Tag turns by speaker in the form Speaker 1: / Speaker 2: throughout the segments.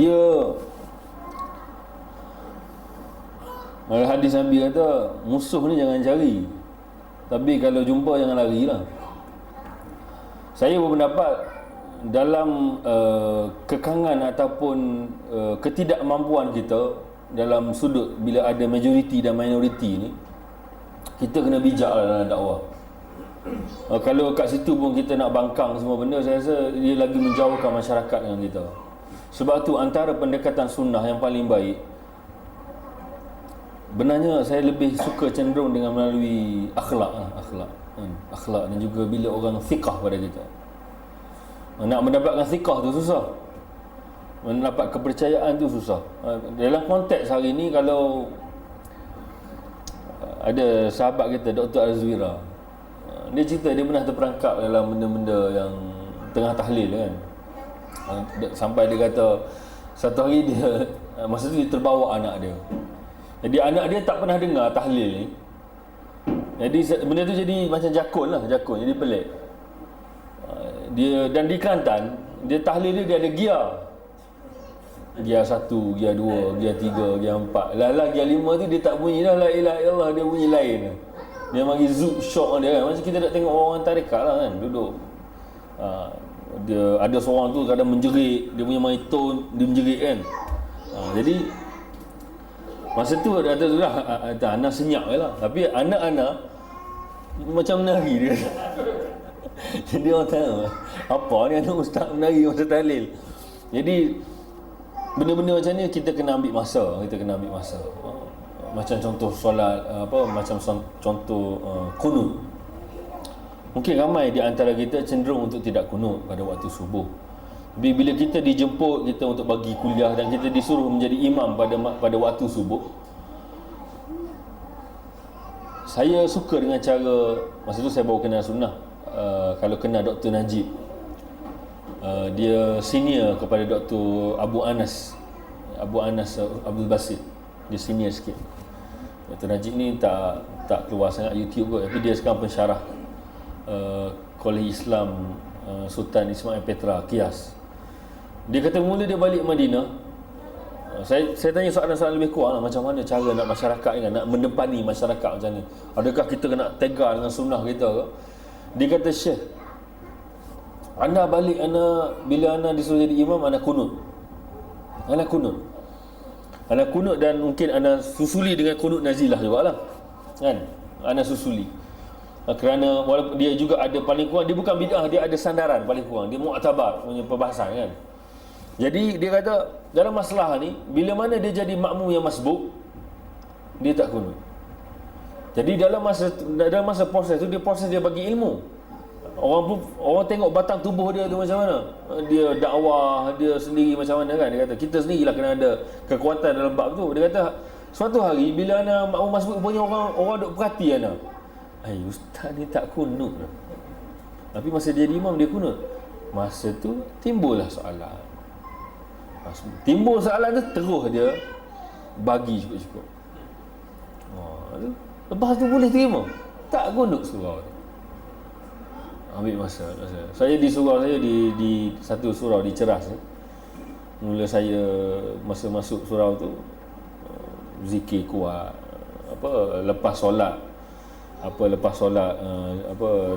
Speaker 1: Ya, hadis Nabi kata musuh ni jangan cari, tapi kalau jumpa jangan lari lah. Saya berpendapat dalam kekangan ataupun ketidakmampuan kita dalam sudut bila ada majoriti dan minoriti ni, kita kena bijak dalam dakwah. Kalau kat situ pun kita nak bangkang semua benda, saya rasa dia lagi menjauhkan masyarakat dengan kita. Sebab tu antara pendekatan sunnah yang paling baik, benarnya saya lebih suka cenderung dengan melalui akhlak dan juga bila orang thiqah pada kita. Nak mendapatkan thiqah tu susah, mendapat kepercayaan tu susah. Dalam konteks hari ni, kalau ada sahabat kita Dr. Azwira, dia cerita dia pernah terperangkap dalam benda-benda yang tengah tahlil kan. Sampai dia kata satu hari dia, masa tu dia terbawa anak dia. Jadi anak dia tak pernah dengar tahlil ni. Jadi benda tu jadi macam jakun, jadi pelik. Dia dan di Kelantan, dia tahlil dia ada gear. Gear 1, gear 2, gear 3, gear 4. Lah gear 5 tu dia tak bunyi dah la ilaha illallah, dia bunyi lain. Dia bagi zoom shock dia kan. Macam kita nak tengok orang tarekat lah kan, duduk. Dia ada seorang tu kadang menjerit, dia punya main tone, dia menjerit kan. Jadi masa tu ada tu lah, anak senyap je lah. Tapi anak-anak macam menari dia. Jadi orang tanya, apa ni anak ustaz menari masa tahlil? Jadi benda-benda macam ni kita kena ambil masa. Macam contoh solat, macam contoh kunut. Mungkin ramai di antara kita cenderung untuk tidak kunut pada waktu subuh. Tapi bila kita dijemput kita untuk bagi kuliah dan kita disuruh menjadi imam pada waktu subuh, saya suka dengan cara, masa tu saya baru kenal sunnah. Kalau kenal Dr. Najib, dia senior kepada Dr. Abu Anas Abdul Basit. Dia senior sikit. Dr. Najib ni tak keluar sangat YouTube kot, tapi dia sekarang pensyarah Kolej Islam Sultan Ismail Petra Kias. Dia kata mula dia balik Madinah, saya tanya soalan-soalan lebih kurang lah, macam mana cara nak masyarakat ni, nak mendepani masyarakat macam ni, adakah kita kena tegar dengan sunnah kita ke? Dia kata, Syekh, anda balik, bila anda disuruh jadi imam, anda kunut dan mungkin anda susuli dengan kunut nazilah jugalah kan, anda susuli. Kerana walaupun dia juga ada paling kurang, dia bukan bid'ah, dia ada sandaran paling kurang, dia mu'tabar punya perbahasan kan. Jadi dia kata dalam masalah ni, bila mana dia jadi makmum yang masbuk, dia tak kunut. Jadi dalam masa proses tu, dia bagi ilmu. Orang tengok batang tubuh dia tu macam mana, dia dakwah dia sendiri macam mana kan. Dia kata kita sendirilah kena ada kekuatan dalam bab tu. Dia kata suatu hari bila ana makmum masbuk, punya orang duk perhati ana, ustaz ni tak kunut lah. Tapi masa dia jadi imam, dia kunut. Masa tu timbullah soalan. Tu terus dia bagi cukup-cukup. Lepas tu boleh terima, tak kunut surau tu. Ambil masa. Saya di surau saya di satu surau di Ceras. Mula saya masa masuk surau tu zikir kuat, lepas solat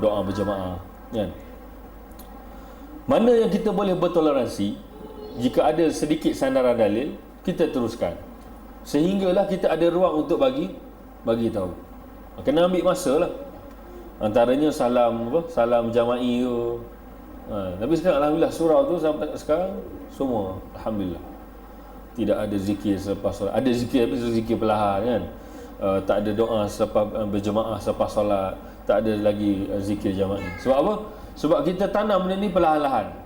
Speaker 1: doa berjemaah kan. Mana yang kita boleh bertoleransi, jika ada sedikit sandaran dalil, kita teruskan sehinggalah kita ada ruang untuk bagi tahu. Kena ambil masa lah. Antaranya salam jama'i tu. Tapi sekarang alhamdulillah surau tu sampai sekarang semua alhamdulillah tidak ada zikir selepas solat. Ada zikir tapi zikir perlahan kan. Tak ada doa selepas berjemaah selepas solat, tak ada lagi zikir jama'i. Sebab apa? Sebab kita tanam benda ni perlahan-lahan.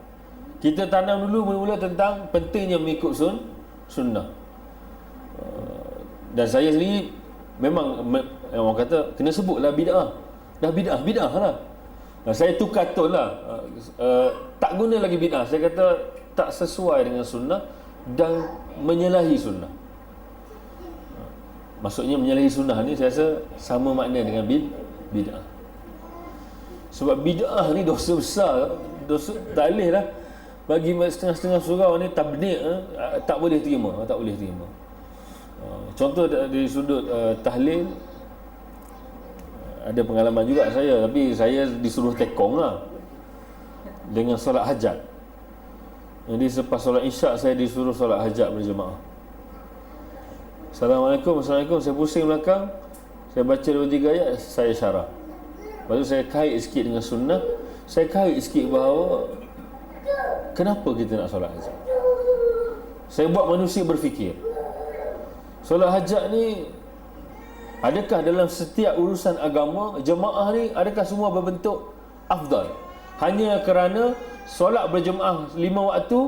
Speaker 1: Kita tanam dulu mula-mula tentang pentingnya mengikut sunnah. Dan saya sendiri memang orang kata kena sebutlah bid'ah. Dah bid'ah lah. Saya tukar tone lah. Tak guna lagi bid'ah. Saya kata tak sesuai dengan sunnah dan menyalahi sunnah. Maksudnya menyalahi sunnah ni saya rasa sama makna dengan bid'ah. Sebab bid'ah ni dosa besar, dosa tak boleh lah. bagi setengah-setengah surau ni tabligh tak boleh terima, contoh dari sudut tahlil, ada pengalaman juga saya, tapi saya disuruh tekong lah dengan solat hajat. Jadi selepas solat isyak saya disuruh solat hajat berjemaah. Assalamualaikum, saya pusing belakang, saya baca 2-3 ayat, saya syarah. Lepas tu saya kait sikit dengan sunnah, saya kait sikit bahawa kenapa kita nak solat hajat. Saya buat manusia berfikir, solat hajat ni adakah dalam setiap urusan agama jemaah ni, adakah semua berbentuk afdal hanya kerana solat berjemaah 5 waktu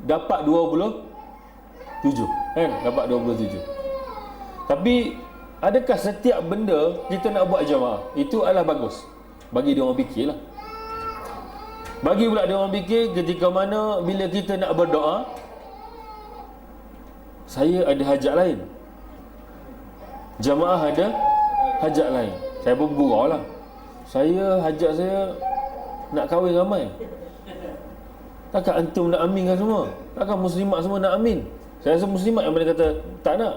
Speaker 1: dapat 27 kan, dapat 27. Tapi adakah setiap benda kita nak buat jemaah itu adalah bagus? Bagi dia orang fikirlah. Bagi pula dia orang fikir ketika mana bila kita nak berdoa, saya ada hajat lain, jemaah ada hajat lain. Saya pun bergurau lah, hajat saya nak kahwin ramai. Takkan antum nak aminkan semua? Takkan muslimat semua nak amin? Saya rasa muslimat yang boleh kata tak nak,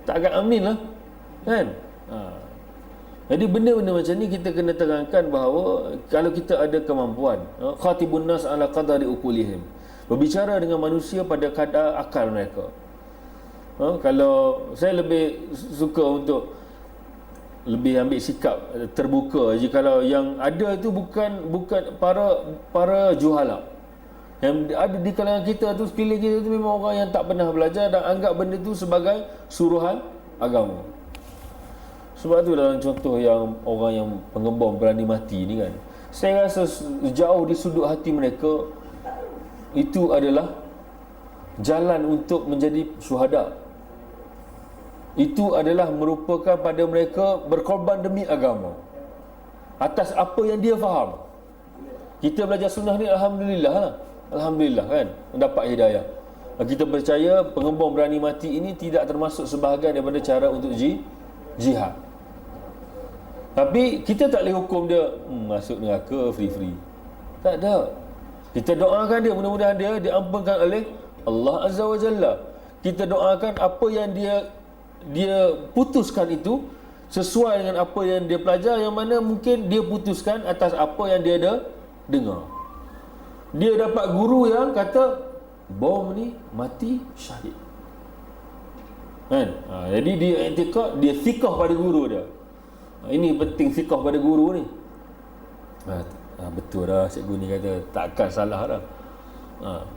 Speaker 1: tak akan amin lah kan. Jadi benda-benda macam ni kita kena terangkan bahawa kalau kita ada kemampuan, khatibun nas ala qadari uqulihim, berbicara dengan manusia pada kadar akal mereka. Kalau saya lebih suka untuk lebih ambil sikap terbuka. Jikalau yang ada itu bukan para juhala, yang ada di kalangan kita tu, sekeliling kita tu memang orang yang tak pernah belajar dan anggap benda tu sebagai suruhan agama. Sebab tu dalam contoh yang orang yang pengembang berani mati ni kan, saya rasa jauh di sudut hati mereka itu adalah jalan untuk menjadi syuhada. Itu adalah merupakan pada mereka berkorban demi agama atas apa yang dia faham. Kita belajar sunnah ni alhamdulillah lah, alhamdulillah kan, mendapat hidayah. Kita percaya pengembang berani mati ini tidak termasuk sebahagian daripada cara untuk jihad. Tapi kita tak boleh hukum dia masuk neraka free-free. Tak ada. Kita doakan dia, mudah-mudahan dia diampunkan oleh Allah Azza wa Jalla. Kita doakan apa yang dia putuskan itu sesuai dengan apa yang dia pelajar, yang mana mungkin dia putuskan atas apa yang dia ada dengar. Dia dapat guru yang kata bom ni mati syahid kan. Jadi dia i'tiqad, dia thiqah pada guru dia. Ini penting thiqah pada guru ni. Betul dah cikgu ni kata, takkan salah dah.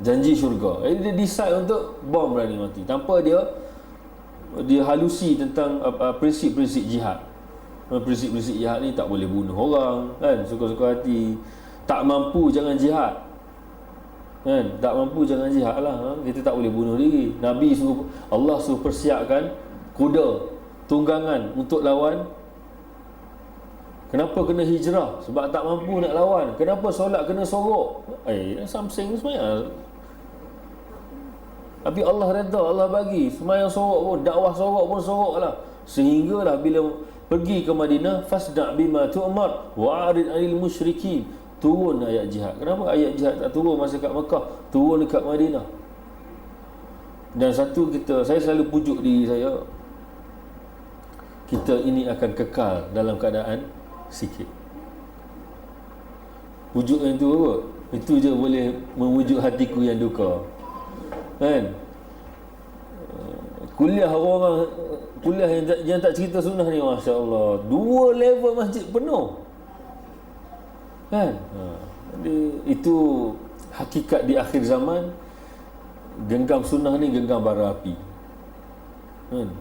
Speaker 1: Janji syurga. Jadi dia decide untuk bom berani mati tanpa dia halusi tentang prinsip-prinsip jihad. Prinsip-prinsip jihad ni tak boleh bunuh orang kan, suka-suka hati. Tak mampu jangan jihad kan, tak mampu jangan jihad lah. Kita tak boleh bunuh diri. Nabi suruh, Allah suruh persiapkan kuda tunggangan untuk lawan. Kenapa kena hijrah? Sebab tak mampu nak lawan. Kenapa solat kena sorok? Something sebenarnya. Tapi Allah redha, Allah bagi semayang sorok pun, dakwah sorok pun sorok lah. Sehinggalah bila pergi ke Madinah, fasda' bima tu'mar wa'arid 'anil musyrikin, turun ayat jihad. Kenapa ayat jihad tak turun masa kat Mekah, turun dekat Madinah? Dan satu, saya selalu pujuk diri saya, kita ini akan kekal dalam keadaan sikit. Pujuk yang itu apa? Itu je boleh memujuk hatiku yang duka kan. Kuliah yang tak cerita sunnah ni, Masya Allah, 2 level masjid penuh kan. Jadi itu hakikat di akhir zaman. Genggam sunnah ni genggam bara api kan.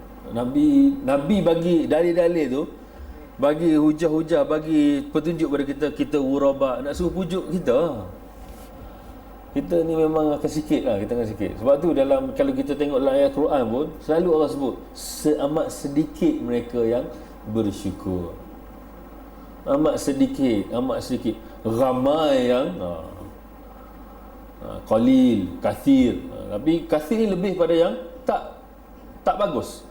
Speaker 1: Nabi bagi dalil-dalil tu, bagi hujah-hujah, bagi petunjuk pada kita ghuraba, nak suruh pujuk kita ni memang akan sikit lah, kita akan sikit. Sebab tu kalau kita tengok dalam ayat Quran pun selalu Allah sebut amat sedikit mereka yang bersyukur. Amat sedikit. Ramai yang qalil, kathir. Tapi kathir ni lebih pada yang tak bagus.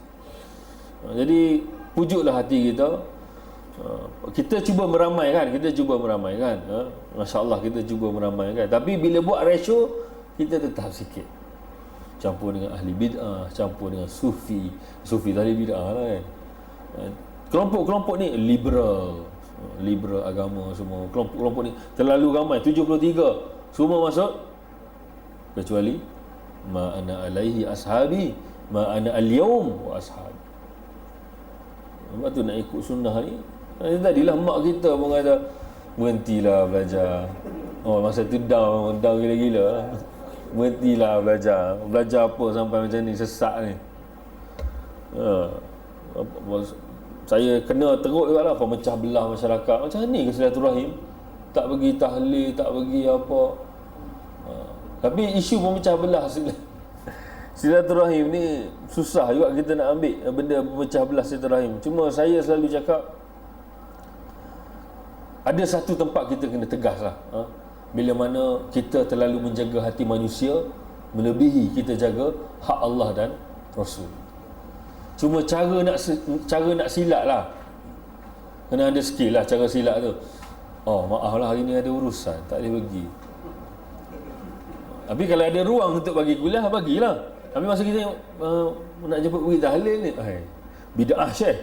Speaker 1: Jadi pujuklah hati kita Kita cuba meramaikan, Masya-Allah kita cuba meramaikan. Tapi bila buat ratio, kita tetap sikit. Campur dengan ahli bid'ah, campur dengan sufi tadi bid'ah lah kan. Kelompok-kelompok ni liberal agama semua. Kelompok ni terlalu ramai, 73 semua masuk kecuali ma ana alaihi ashabi, ma ana al-yawm wa ashabi. Sebab tu nak ikut sunnah ni. Tadilah mak kita pun kata berhentilah belajar. Masa tu down gila-gila lah. Berhentilah belajar apa sampai macam ni, sesak ni. Saya kena teruk juga lah, pemecah belah masyarakat. Macam ni ke silaturahim? Tak bagi tahlil, tak bagi apa. Tapi isu pemecah belah silaturahim ni susah juga kita nak ambil benda pemecah belah silaturahim. Cuma saya selalu cakap, ada satu tempat kita kena tegas lah. Bila mana kita terlalu menjaga hati manusia melebihi kita jaga hak Allah dan Rasul. Cuma cara nak silat lah, kena ada skill lah cara silat tu. Maaf lah hari ni ada urusan, tak boleh pergi. Tapi kalau ada ruang untuk bagi kuliah, bagilah. Tapi masa kita nak jemput pergi tahlil ni, bid'ah syekh.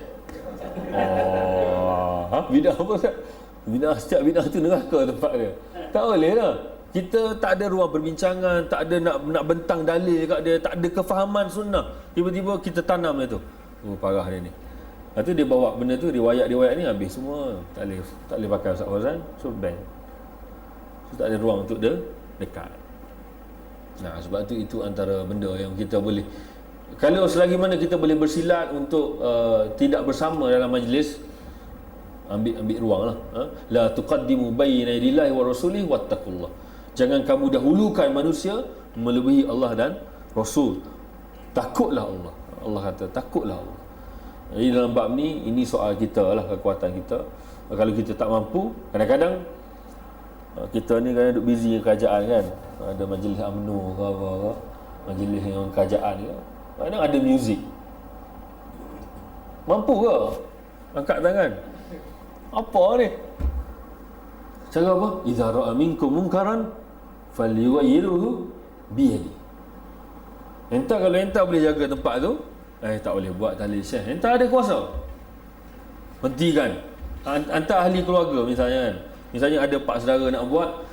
Speaker 1: Bid'ah apa Ustaz? Setiap bid'ah tu neraka tempat dia. Tak boleh lah. Kita tak ada ruang perbincangan, tak ada nak bentang dalil kat dia, tak ada kefahaman sunnah. Tiba-tiba kita tanam dia tu. Parah dia ni. Lepas tu dia bawa benda tu, riwayat ni habis semua. Tak boleh pakai Ustaz Fazan, so ban. So tak ada ruang untuk dia dekat. Sebab tu itu antara benda yang kita boleh, kalau selagi mana kita boleh bersilat untuk tidak bersama dalam majlis, ambil ruang lah. La tuqaddimu bayna yadillahi wa rasulihi wattaqullah. Jangan kamu dahulukan manusia melebihi Allah dan Rasul. Takutlah Allah. Allah kata takutlah Allah. Jadi dalam bab ni, ini soal kita lah, kekuatan kita. Kalau kita tak mampu, kadang-kadang kita ni kan duduk busy dengan kerajaan kan, ada majlis UMNO ke apa, majlis dengan kerajaan ke, kadang ada muzik. Mampu ke angkat tangan? Apa ni? Cara apa? Idza ra'a minkum munkaran falyughayyirhu biyadi. Entah kalau entah boleh jaga tempat tu, tak boleh buat tahlil syekh. Entah ada kuasa. Hentikan. Antara ahli keluarga misalnya kan. Misalnya ada pak saudara nak buat,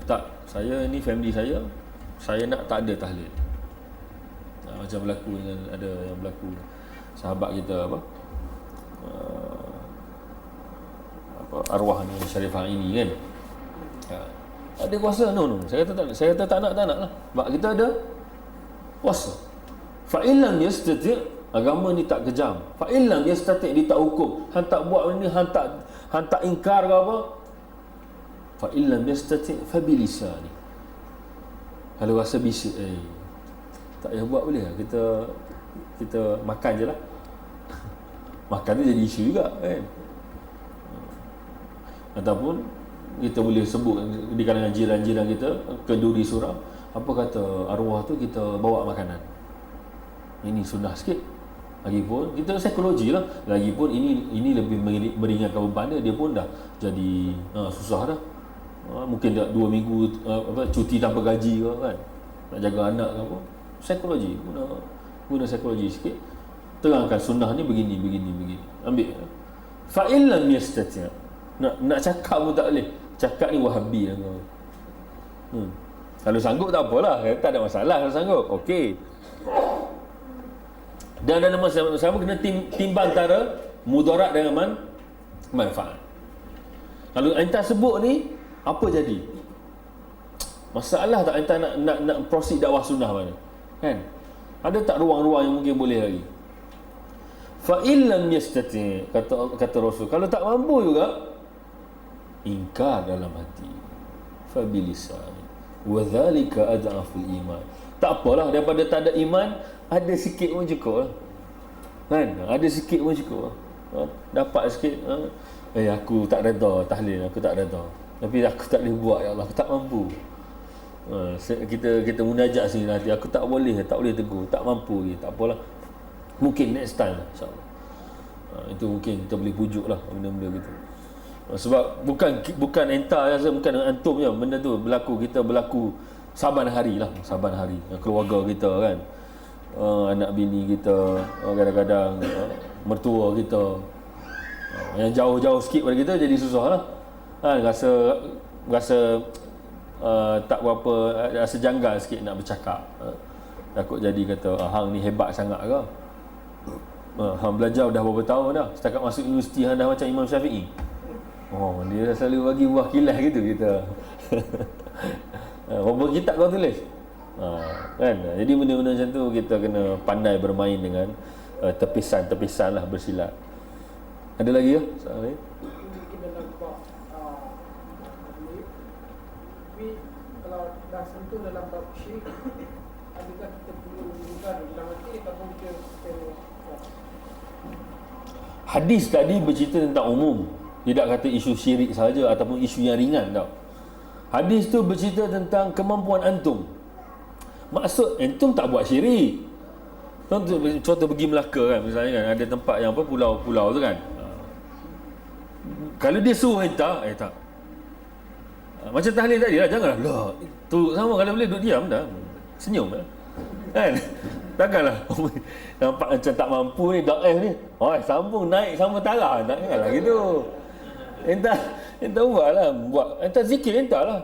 Speaker 1: tak, saya ni family saya nak tak ada tahlil. Macam berlaku dengan ada yang berlaku sahabat kita arwah ni Syarifah ini kan. Ada kuasa? No. Saya kata tak nak lah. Sebab kita ada kuasa. Fa illam yastati', agama ni tak kejam. Fa illam yastati', dia tak hukum. Hang tak buat benda ni, hang tak ingkar ke apa. Fa illam yastati' fa bilisani. Kalau rasa bisik, tak payah buat boleh lah. Kita makan je lah. Makan tu jadi isu juga kan. Ataupun kita boleh sebut di kalangan jiran-jiran kita, kenduri surau, apa kata arwah tu, kita bawa makanan. Ini sunnah sikit. Lagipun kita psikologi lah. Lagipun ini lebih meringankan beban dia pun dah jadi susah dah. Mungkin dah 2 minggu cuti tanpa gaji ke kan, nak jaga anak ke apa. Psikologi, guna psikologi sikit. Terangkan sunnah ni begini. Ambil. Fa illam yastati'. Nak cakap pun tak boleh. Cakap ni wahabi lah kau. Kalau sanggup tak apalah, tak ada masalah kalau sanggup. Okey. Dan dalam masa sama kena timbang antara mudarat dengan manfaat. Kalau anda sebut ni, apa jadi? Masalah tak anda nak proceed dakwah sunnah mana? Kan? Ada tak ruang-ruang yang mungkin boleh lagi? Fa illam yastati', kata Rasul, kalau tak mampu juga, ingkar dalam hati. Fa bilisan wa dzalika ad'aful iman. Tak apalah, daripada tak ada iman, ada sikit pun cukup lah. Kan? Ada sikit pun cukup lah. Dapat sikit, aku tak redha tahlil, aku tak redha. Tapi aku tak boleh buat, ya Allah, aku tak mampu. Kita munajat sini nanti, aku tak boleh tegur, tak mampu lagi. Tak apalah. Mungkin next time insya-Allah. Itu mungkin kita boleh pujuk lah benda-benda gitu. Sebab bukan entah rasa, bukan dengan antum je benda tu berlaku saban hari lah, saban hari keluarga kita kan, anak bini kita, kadang-kadang mertua kita, yang jauh-jauh sikit pada kita jadi susah lah kan, rasa tak berapa, rasa janggal sikit nak bercakap, takut jadi kata hang ni hebat sangat ke, hang belajar dah berapa tahun dah, setakat masuk universiti hang dah macam Imam Syafi'i. Dia selalu bagi buah kilas gitu kita. Berapa kitab kau tulis? Kan? Jadi benda-benda macam tu kita kena pandai bermain dengan tepisan-tepisan lah, bersilat. Ada lagi ya? Soalan lain?
Speaker 2: Kalau dah sentuh dalam bab syirik, adakah kita perlu mengubah dalam hati ataupun kita
Speaker 1: Hadis tadi bercerita tentang umum, tidak kata isu syirik sahaja ataupun isu yang ringan tau. Hadis tu bercerita tentang kemampuan antum. Maksud antum tak buat syirik. Contoh pergi Melaka kan, misalnya kan ada tempat yang apa, pulau-pulau tu kan. Kalau dia suruh tak. Macam tahlil tadi lah, janganlah tu sama, kalau boleh duduk diam dah, senyum lah kan. Takkanlah nampak macam tak mampu ni, daif ni, sambung naik sama tarah, takkanlah gitu. Entah buat entah zikir, entahlah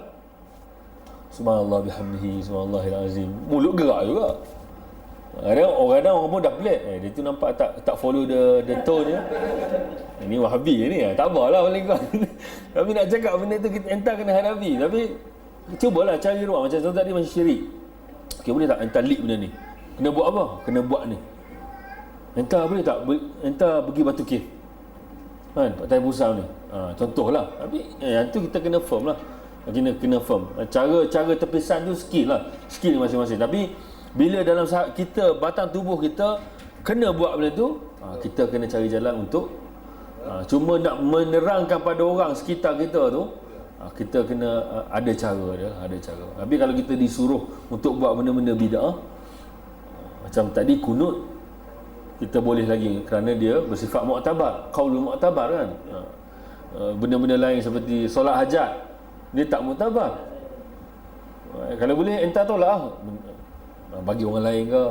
Speaker 1: subhanallah bihamdihi subhanallahil azim, mulut gerak juga. Kadang-kadang orang pun dah pelik, dia tu nampak tak follow the tone dia. Ini Wahabi ni, tak apalah paling kau. Tapi nak cakap benda tu kita entah kena hadapi. Tapi cubalah cari ruang. Macam contoh tadi macam syirik. Okey, boleh tak entah lead benda ni? Kena buat apa? Kena buat ni. Entah boleh tak? Entah pergi Batu Cave kan, Pantai Pusau ni. Contohlah. Tapi yang tu kita kena firm lah. Kena firm. Cara tepisan tu skill lah. Skill masing-masing. Tapi bila dalam kita, batang tubuh kita kena buat benda tu, kita kena cari jalan untuk cuma nak menerangkan pada orang sekitar kita tu, kita kena ada cara dia, ada cara. Tapi kalau kita disuruh untuk buat benda-benda bid'ah, macam tadi kunut, kita boleh lagi kerana dia bersifat mu'tabar, qaulul mu'tabar kan. Benda-benda lain seperti solat hajat, dia tak mu'tabar. Kalau boleh entah tolak bagi orang lain ke,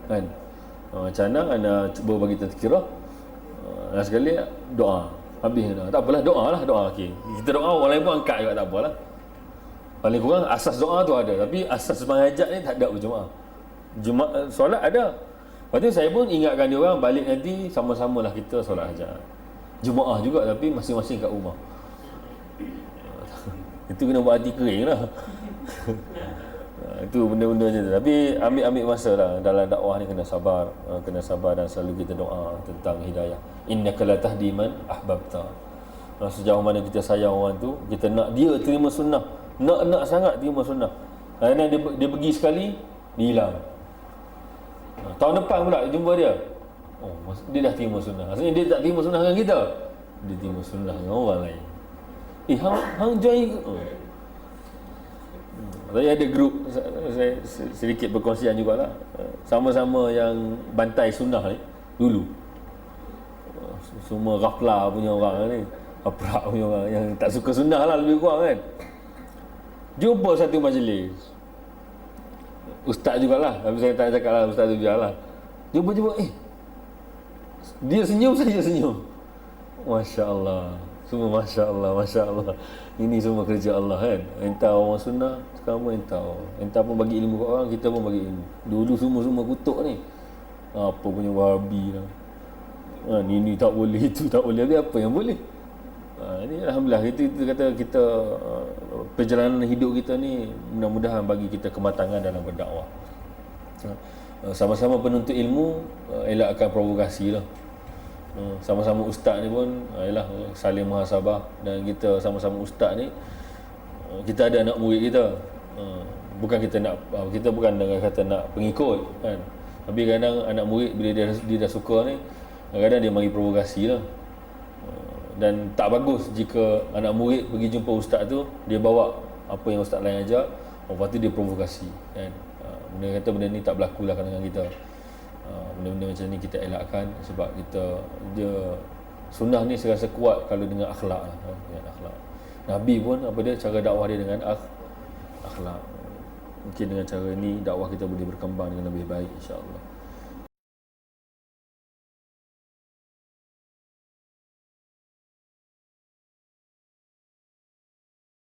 Speaker 1: kan. Macam mana anda cuba bagi tazkirah, sekali doa, habis dah. Tak apalah, doa okey. Kita doa, orang lain pun angkat juga, tak apalah. Paling kurang asas doa tu ada, tapi asas sembahyang hajat ni tak ada berjemaah. Solat ada. Lepas tu saya pun ingatkan dia orang balik nanti sama-samalah kita solat hajat. Jemaah juga tapi masing-masing kat rumah. Itu kena buat hati kering lah. Itu benda-benda macam tu. Tapi ambil masa lah dalam dakwah ni, kena sabar dan selalu kita doa tentang hidayah. Innaka la tahdi man ahbabta. Sejauh mana kita sayang orang tu, kita nak dia terima sunnah, nak sangat terima sunnah. Kerana dia pergi sekali, dia hilang. Tahun depan pula jumpa dia, dia dah terima sunnah. Maksudnya dia tak terima sunnah dengan kita, dia terima sunnah dengan orang lain. Hang join ke? Saya ada grup, saya sedikit perkongsian jugalah. Sama-sama yang bantai sunnah ni dulu. Semua ghaflah punya orang ni, aprak punya orang yang tak suka sunnah lah lebih kurang kan. Jumpa satu majlis, ustaz jugalah, tapi saya tak cakap lah ustaz tu, biarlah. Jumpa dia senyum, saya senyum. Masya Allah, semua Masya Allah. Ini semua kerja Allah kan. Entah orang sunnah, sekarang pun entah pun bagi ilmu kat orang, kita pun bagi ilmu. Dulu semua kutuk ni, apa punya Wahabi lah, ini tak boleh, itu tak boleh. Tapi apa yang boleh? Ini alhamdulillah, kita kata kita perjalanan hidup kita ni mudah-mudahan bagi kita kematangan dalam berdakwah. Sama-sama penuntut ilmu, elakkan provokasi lah. Sama-sama ustaz ni pun ialah saling muhasabah, dan kita sama-sama ustaz ni, kita ada anak murid kita, bukan kita bukan dengan kata nak pengikut kan, tapi kadang anak murid bila dia dah suka ni, kadang-kadang dia mari provokasi lah. Dan tak bagus jika anak murid pergi jumpa ustaz tu, dia bawa apa yang ustaz lain ajar, lepas tu dia provokasi kan. Benda kata benda ni tak berlaku lah dengan kita. Benda-benda macam ni kita elakkan, sebab dia sunnah ni saya rasa kuat kalau dengan akhlak lah, dengan akhlak. Nabi pun apa dia, cara dakwah dia dengan akhlak. Mungkin dengan cara ni dakwah kita boleh berkembang dengan lebih baik, insya-Allah.